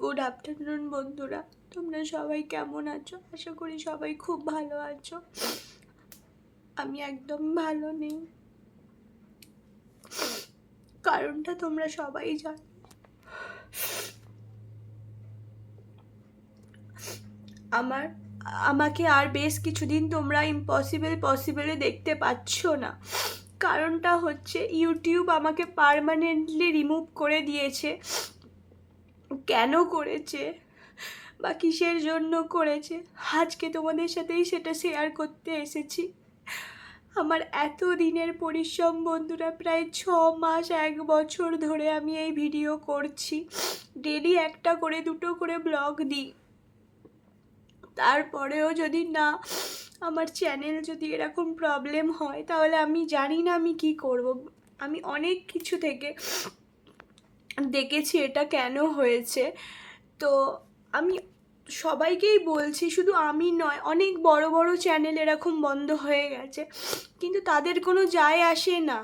Good afternoon বন্ধুরা, তোমরা সবাই কেমন আছো? আশা করি সবাই খুব ভালো আছো। আমি একদম ভালো নেই, কারণটা তোমরা সবাই জানো। আমাকে আর বেশ কিছুদিন তোমরা পসিবলে দেখতে পাচ্ছ না। কারণটা হচ্ছে ইউটিউব আমাকে পার্মানেন্টলি রিমুভ করে দিয়েছে। কেন করেছে বা কিসের জন্য করেছে, আজকে তোমাদের সাথেই সেটা শেয়ার করতে এসেছি। আমার এত দিনের পরিশ্রম বন্ধুরা, প্রায় 6 মাস 1 বছর ধরে আমি এই ভিডিও করছি। ডেলি একটা করে দুটো করে ব্লগ দিই। তারপরেও যদি না, আমার চ্যানেল যদি এরকম প্রবলেম হয়, তাহলে আমি জানি না আমি কি করব। আমি অনেক কিছু থেকে দেখেছি এটা কেন হয়েছে। তো আমি সবাইকেই বলছি, শুধু আমি নয়, অনেক বড় বড় চ্যানেল এরকম বন্ধ হয়ে গেছে, কিন্তু তাদের কোনো যায় আসে না।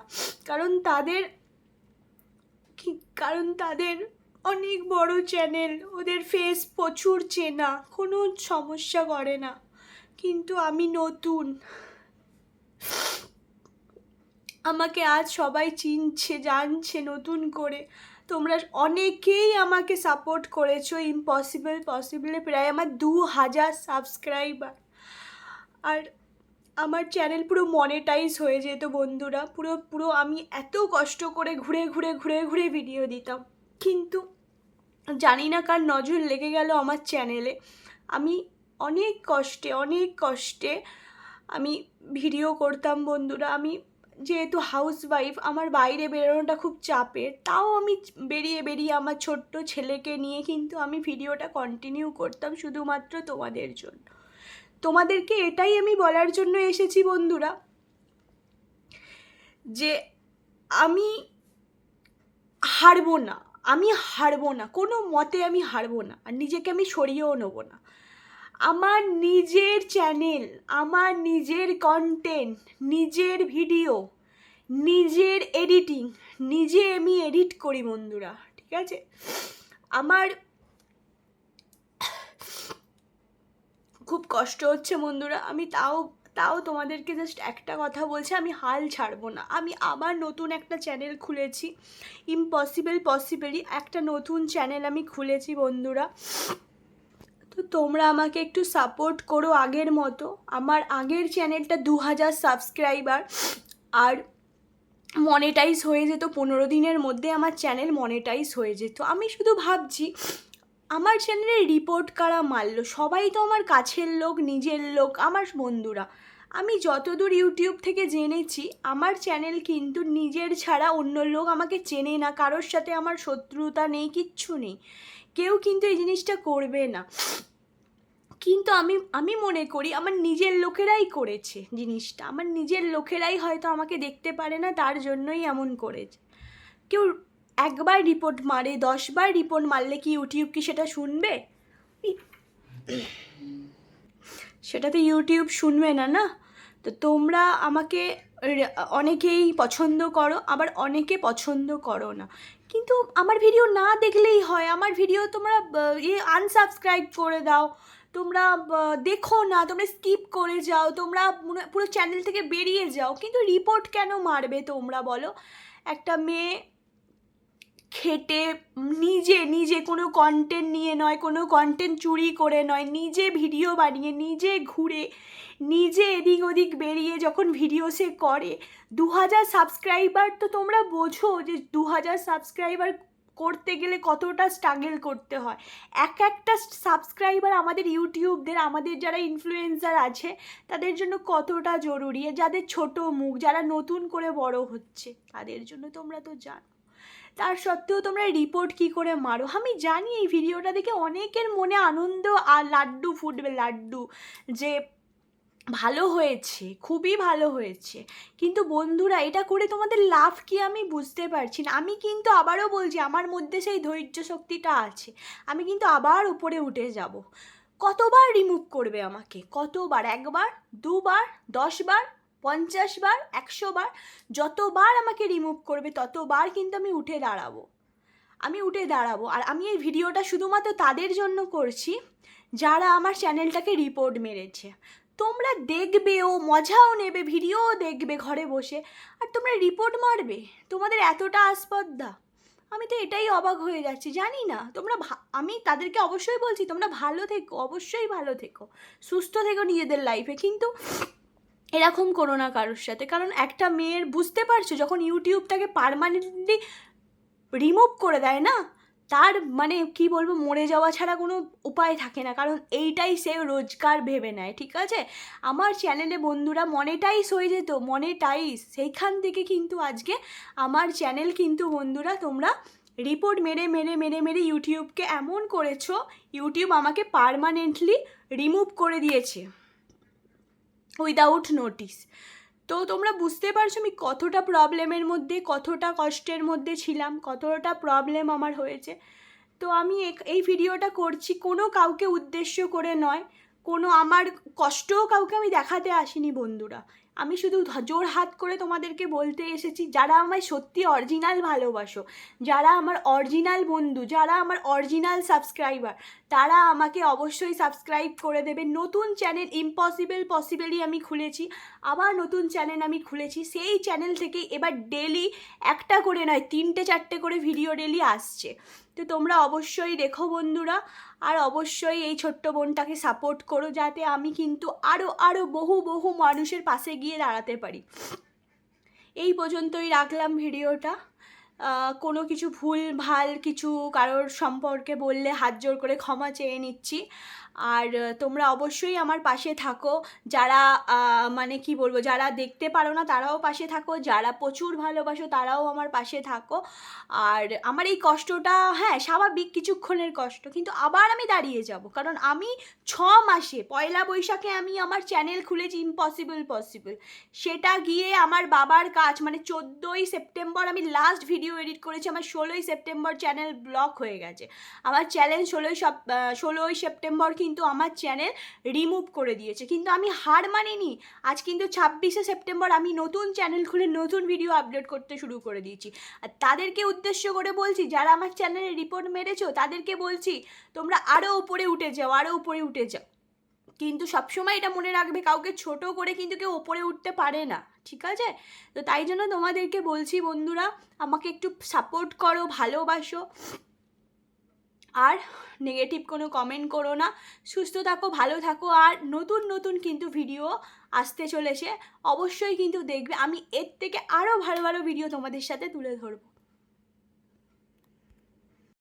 কারণ তাদের কারণ তাদের অনেক বড় চ্যানেল, ওদের ফেস প্রচুর চেনা, কোনো সমস্যা করে না। কিন্তু আমি নতুন, আমাকে আজ সবাই চিনছে, জানছে নতুন করে। তোমরা অনেকেই আমাকে সাপোর্ট করেছো পসিবলে প্রায় আমার 2000 সাবস্ক্রাইবার। আর আমার চ্যানেল পুরো মনেটাইজ হয়ে যেত বন্ধুরা। পুরো পুরো আমি এত কষ্ট করে ঘুরে ভিডিও দিতাম, কিন্তু জানি না কার নজর লেগে গেল আমার চ্যানেলে। আমি অনেক কষ্টে আমি ভিডিও করতাম বন্ধুরা। আমি যেহেতু হাউসওয়াইফ, আমার বাইরে বেরোনোটা খুব চাপের, তাও আমি বেরিয়ে আমার ছোট্ট ছেলেকে নিয়ে কিন্তু আমি ভিডিওটা কন্টিনিউ করতাম শুধুমাত্র তোমাদের জন্য। তোমাদেরকে এটাই আমি বলার জন্য এসেছি বন্ধুরা, যে আমি হারবো না, কোনো মতে আমি হারবো না, আর নিজেকে আমি সরিয়েও নেবো না। আমার নিজের চ্যানেল, আমার নিজের কন্টেন্ট, নিজের ভিডিও, নিজের এডিটিং, নিজে আমি এডিট করি বন্ধুরা, ঠিক আছে? আমার খুব কষ্ট হচ্ছে বন্ধুরা, আমি তাও তোমাদেরকে জাস্ট একটা কথা বলছি, আমি হাল ছাড়বো না। আমি আবার নতুন একটা চ্যানেল খুলেছি, পসিবলি একটা নতুন চ্যানেল আমি খুলেছি বন্ধুরা। তো তোমরা আমাকে একটু সাপোর্ট করো আগের মতো। আমার আগের চ্যানেলটা 2000 সাবস্ক্রাইবার, আর মনেটাইজ হয়ে যেত 15 দিনের মধ্যে। আমার চ্যানেল মনেটাইজ হয়ে যেত। আমি শুধু ভাবছি, আমার চ্যানেলে রিপোর্ট কারা মারলো? সবাই তো আমার কাছের লোক, নিজের লোক, আমার বন্ধুরা। আমি যতদূর ইউটিউব থেকে জেনেছি, আমার চ্যানেল কিন্তু নিজের ছাড়া অন্য লোক আমাকে চেনে না। কারোর সাথে আমার শত্রুতা নেই, কিচ্ছু নেই। কেউ কিন্তু এই জিনিসটা করবে না। কিন্তু আমি মনে করি আমার নিজের লোকেরাই করেছে জিনিসটা। আমার নিজের লোকেরাই হয়তো আমাকে দেখতে পারে না, তার জন্যই এমন করেছে। কেউ একবার রিপোর্ট মারে, 10বার রিপোর্ট মারলে কি ইউটিউব কি সেটা শুনবে? সেটা তো ইউটিউব শুনবে না, না? তো তোমরা আমাকে অনেকেই পছন্দ করো, আবার অনেকে পছন্দ করো না। কিন্তু আমার ভিডিও না দেখলেই হয়। আমার ভিডিও তোমরা আনসাবস্ক্রাইব করে দাও, তোমরা দেখো না, তোমরা স্কিপ করে যাও, তোমরা পুরো চ্যানেল থেকে বেরিয়ে যাও। কিন্তু রিপোর্ট কেন মারবে তোমরা বলো? একটা মেয়ে খেটে নিজে কোনো কন্টেন্ট নিয়ে নয়, কোনো কন্টেন্ট চুরি করে নয়, নিজে ভিডিও বানিয়ে, নিজে ঘুরে, নিজে এদিক ওদিক বেরিয়ে যখন ভিডিও সে করে। 2000 সাবস্ক্রাইবার, তো তোমরা বোঝো যে 2000 সাবস্ক্রাইবার করতে গেলে কতটা স্ট্রাগল করতে হয়। একটা সাবস্ক্রাইবার আমাদের ইউটিউবদের, আমাদের যারা ইনফ্লুয়েন্সার আছে, তাদের জন্য কতটা জরুরি। যাদের ছোট মুখ, যারা নতুন করে বড় হচ্ছে, তাদের জন্য তোমরা তো জানো। তার সত্ত্বেও তোমরা রিপোর্ট কি করে মারো? আমি জানি এই ভিডিওটা দেখে অনেকের মনে আনন্দ আর লাড্ডু ফুটবে, লাড্ডু, যে ভালো হয়েছে, খুবই ভালো হয়েছে। কিন্তু বন্ধুরা, এটা করে তোমাদের লাভ কি আমি বুঝতে পারছি না। আমি কিন্তু আবারও বলছি, আমার মধ্যে সেই ধৈর্য শক্তিটা আছে। আমি কিন্তু আবার উপরে উঠে যাব। কতবার রিমুভ করবে আমাকে? কতবার? 1বার, 2বার, 10বার, 50বার, 100বার? যতবার আমাকে রিমুভ করবে ততবার কিন্তু আমি উঠে দাঁড়াবো। আমি উঠে দাঁড়াবো। আর আমি এই ভিডিওটা শুধুমাত্র তাদের জন্য করছি যারা আমার চ্যানেলটাকে রিপোর্ট মেরেছে। তোমরা দেখবেও, মজাও নেবে, ভিডিও দেখবে ঘরে বসে, আর তোমরা রিপোর্ট মারবে? তোমাদের এতটা আসপদ্দা? আমি তো এটাই অবাক হয়ে যাচ্ছি। জানি না তোমরা আমি তাদেরকে অবশ্যই বলছি তোমরা ভালো থেকো, অবশ্যই ভালো থেকো, সুস্থ থেকো নিজেদের লাইফে, কিন্তু এরকম করো না কারোর সাথে। কারণ একটা মেয়ের, বুঝতে পারছো, যখন ইউটিউব তাকে পার্মানেন্টলি রিমুভ করে দেয় না, তার মানে কি বলবো, মরে যাওয়া ছাড়া কোনো উপায় থাকে না। কারণ এইটাই সে রোজগার ভেবে নেয়, ঠিক আছে? আমার চ্যানেলে বন্ধুরা মনিটাইজ হয়ে যেত, মনিটাইজ, সেইখান থেকে কিন্তু আজকে আমার চ্যানেল কিন্তু বন্ধুরা তোমরা রিপোর্ট মেরে মেরে মেরে মেরে ইউটিউবকে এমন করেছো, ইউটিউব আমাকে পার্মানেন্টলি রিমুভ করে দিয়েছে উইদাউট নোটিস। তো তোমরা বুঝতে পারছো আমি কতটা প্রবলেমের মধ্যে, কতটা কষ্টের মধ্যে ছিলাম, কতটা প্রবলেম আমার হয়েছে। তো আমি এই ভিডিওটা করছি কোনো কাউকে উদ্দেশ্য করে নয়, কোনো আমার কষ্টও কাউকে আমি দেখাতে আসিনি বন্ধুরা। আমি শুধু জোর হাত করে তোমাদেরকে বলতে এসেছি, যারা আমায় সত্যি অরিজিনাল ভালোবাসো, যারা আমার অরিজিনাল বন্ধু, যারা আমার অরিজিনাল সাবস্ক্রাইবার, তারা আমাকে অবশ্যই সাবস্ক্রাইব করে দেবে। নতুন চ্যানেল ইম্পসিবল পসিবলই আমি খুলেছি, আবার নতুন চ্যানেল আমি খুলেছি। সেই চ্যানেল থেকেই এবার ডেলি একটা করে নয়, 3-4টে করে ভিডিও ডেলি আসছে। তো তোমরা অবশ্যই দেখো বন্ধুরা, আর অবশ্যই এই ছোট্ট বোনটাকে সাপোর্ট করো, যাতে আমি কিন্তু আরও আরও বহু বহু মানুষের পাশে গিয়ে দাঁড়াতে পারি। এই পর্যন্তই রাখলাম ভিডিওটা। কোনো কিছু ভুল ভাল কিছু কারোর সম্পর্কে বললে হাত জোর করে ক্ষমা চেয়ে নিচ্ছি। আর তোমরা অবশ্যই আমার পাশে থাকো, যারা মানে কি বলবো, যারা দেখতে পারো না তারাও পাশে থাকো, যারা প্রচুর ভালোবাসো তারাও আমার পাশে থাকো। আর আমার এই কষ্টটা, হ্যাঁ স্বাভাবিক, কিছুক্ষণের কষ্ট, কিন্তু আবার আমি দাঁড়িয়ে যাব। কারণ আমি 6 মাসে, পয়লা বৈশাখে আমি আমার চ্যানেল খুলেছি ইম্পসিবল পসিবল, সেটা গিয়ে আমার বাবার কাজ, মানে 14ই সেপ্টেম্বর আমি লাস্ট ভিডিও এডিট করেছি, আমার 16ই সেপ্টেম্বর চ্যানেল ব্লক হয়ে গেছে। আমার চ্যানেল 16ই সেপ্টেম্বর কিন্তু আমার চ্যানেল রিমুভ করে দিয়েছে, কিন্তু আমি হার মানিনি। আজ কিন্তু 26শে সেপ্টেম্বর আমি নতুন চ্যানেল খুলে নতুন ভিডিও আপলোড করতে শুরু করে দিয়েছি। আর তাদেরকে উদ্দেশ্য করে বলছি, যারা আমার চ্যানেলে রিপোর্ট মেরেছো তাদেরকে বলছি তোমরা আরও উপরে উঠে যাও, আরও উপরে উঠে যাও। কিন্তু সবসময় এটা মনে রাখবে, কাউকে ছোট করে কিন্তু কেউ ওপরে উঠতে পারে না, ঠিক আছে? তো তাই জন্য তোমাদেরকে বলছি বন্ধুরা, আমাকে একটু সাপোর্ট করো, ভালোবাসো, আর নেগেটিভ কোনো কমেন্ট করো না। সুস্থ থাকো, ভালো থাকো, আর নতুন নতুন কিন্তু ভিডিও আসতে চলেছে, অবশ্যই কিন্তু দেখবে। আমি এর থেকে আরও ভালো ভালো ভিডিও তোমাদের সাথে তুলে ধরবো।